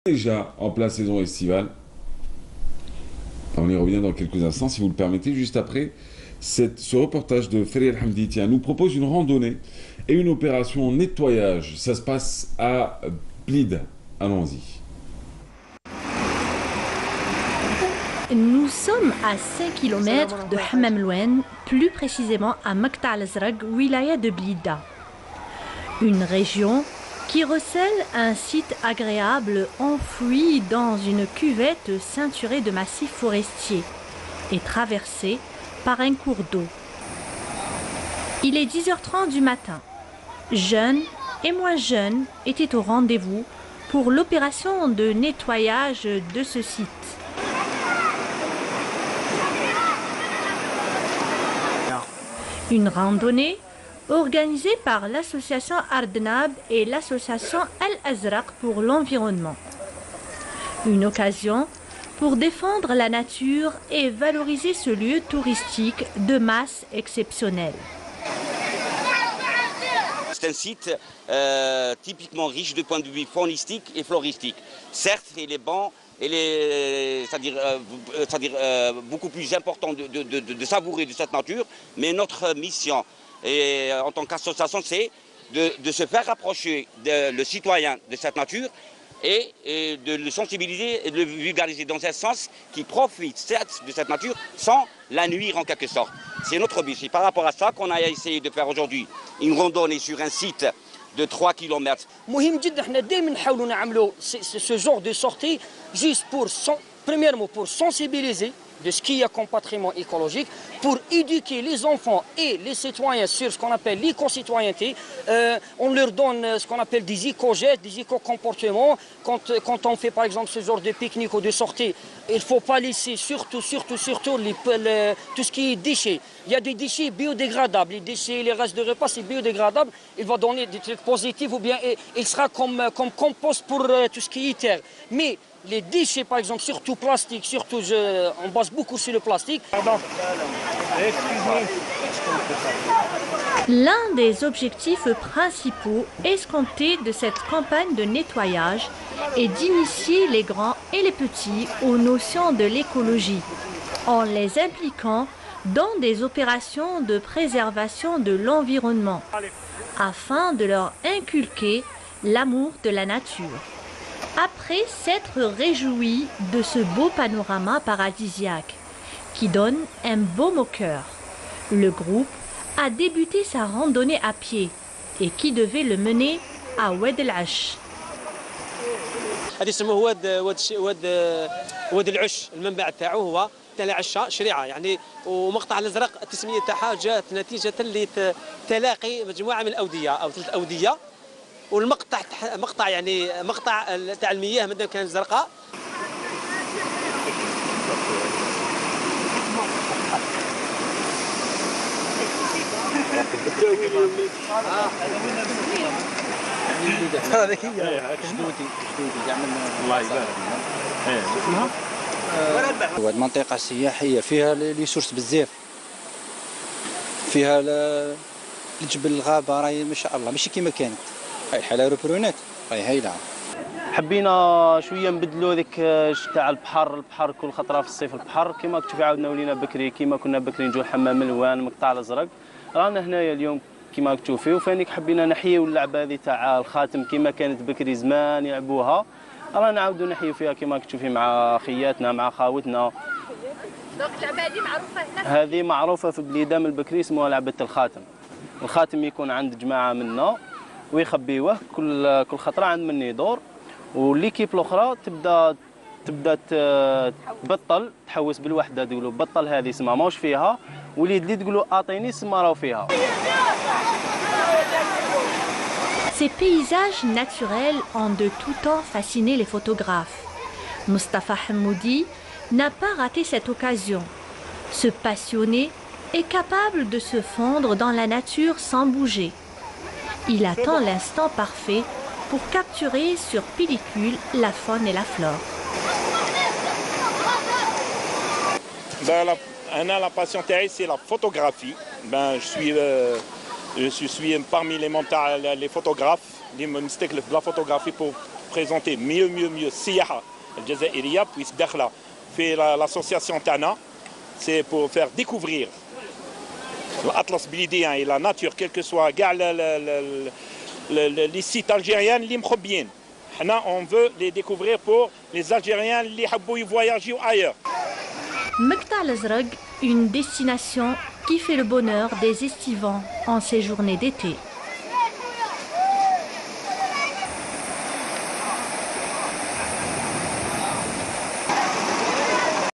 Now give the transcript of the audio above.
Déjà en pleine saison estivale. On y revient dans quelques instants, si vous le permettez. Juste après, ce reportage de Ferry El-Hamdi nous propose une randonnée et une opération nettoyage. Ça se passe à Blida. Allons-y. Nous sommes à 5 km de Hammam Louane, plus précisément à Makta al-Azraq, wilaya de Blida. Une région qui recèle un site agréable enfoui dans une cuvette ceinturée de massifs forestiers et traversée par un cours d'eau. Il est 10h30 du matin. Jeunes et moins jeunes étaient au rendez-vous pour l'opération de nettoyage de ce site. Une randonnée organisée par l'association Ardnab et l'association Al-Azraq pour l'environnement. Une occasion pour défendre la nature et valoriser ce lieu touristique de masse exceptionnel. C'est un site typiquement riche du point de vue faunistique et floristique. Certes, il est bon, c'est-à-dire beaucoup plus important de savourer de cette nature, mais notre mission, et en tant qu'association, c'est de se faire rapprocher le citoyen de cette nature et de le sensibiliser et de le vulgariser dans un sens qui profite certes de cette nature sans la nuire en quelque sorte. C'est notre but. C'est par rapport à ça qu'on a essayé de faire aujourd'hui une randonnée sur un site de 3 km. Ce genre de sortie juste premièrement pour sensibiliser de ce qu'il y a comme patrimoine écologique, pour éduquer les enfants et les citoyens sur ce qu'on appelle l'éco-citoyenneté. On leur donne ce qu'on appelle des éco-gestes, des éco-comportements. Quand on fait par exemple ce genre de pique-nique ou de sortie, il ne faut pas laisser surtout tout ce qui est déchets. Il y a des déchets biodégradables. Les déchets, les restes de repas, c'est biodégradable. Il va donner des trucs positifs ou bien il sera comme compost pour tout ce qui est terre. Mais les déchets, par exemple, surtout plastique, on base beaucoup sur le plastique. L'un des objectifs principaux escomptés de cette campagne de nettoyage est d'initier les grands et les petits aux notions de l'écologie, en les impliquant dans des opérations de préservation de l'environnement, afin de leur inculquer l'amour de la nature. Après s'être réjoui de ce beau panorama paradisiaque qui donne un baume au cœur, le groupe a débuté sa randonnée à pied et qui devait le mener à Oued El Ash. هذه يسموه واد العش. المنبع تاعو هو تاع العشة شريعة يعني، ومقطع الازرق التسمية تاعها جات نتيجة لتلاقي مجموعة من الأودية أو 3 أودية، والمقطع مقطع تاع المياه مادام كانت زرقاء. هذيك هي جدودي يعمل الله يبارك. اسمها منطقة سياحية فيها لي سورس بزاف، فيها الجبل الغابة راهي ما شاء الله ماشي كيما كانت، هاي حالة روبرونات راهي هايلة. حبينا شويه نبدلوا هذيك تاع البحر كل خطره في الصيف البحر كما كنتوا عاودنا ولينا بكري كما كنا بكري نجوا حمام الوان مقطع الازرق. رانا هنايا اليوم كما تشوفوا فانيك حبينا نحييو اللعبه هذه تاع الخاتم كما كانت بكري زمان يلعبوها، رانا نعاودوا نحييو فيها كما تشوفي مع خياتنا مع خاوتنا. اللعبه هذه معروفه هنا؟ هذه معروفه في بليده من البكري اسمها لعبه الخاتم. الخاتم يكون عند جماعه منا ويخبيوه كل خطره عند من يدور، والليكيب الاخرى تبدا تبطل تحوس بالوحده تقولوا بطل هذه اسمها ماوش فيها، وليد اللي تقولوا اعطيني اسمها راهو فيها. Ces paysages naturels ont de tout temps fasciné les photographes. Mostafa Hammoudi n'a pas raté cette occasion. Ce passionné est capable de se fondre dans la nature sans bouger. Il attend l'instant parfait pour capturer sur pellicule la faune et la flore. La passion terrible, c'est la photographie. Je suis parmi les photographes, la photographie pour présenter mieux السياحة الجزائرية puisque داخلة في l'association تاعنا c'est pour faire découvrir l'Atlas blidéen et la nature quel que soit كاع les sites algériens اللي مخبيين. On veut les découvrir pour les Algériens qui veulent voyager ailleurs. Mekta L'Azraq, une destination qui fait le bonheur des estivants en ces journées d'été.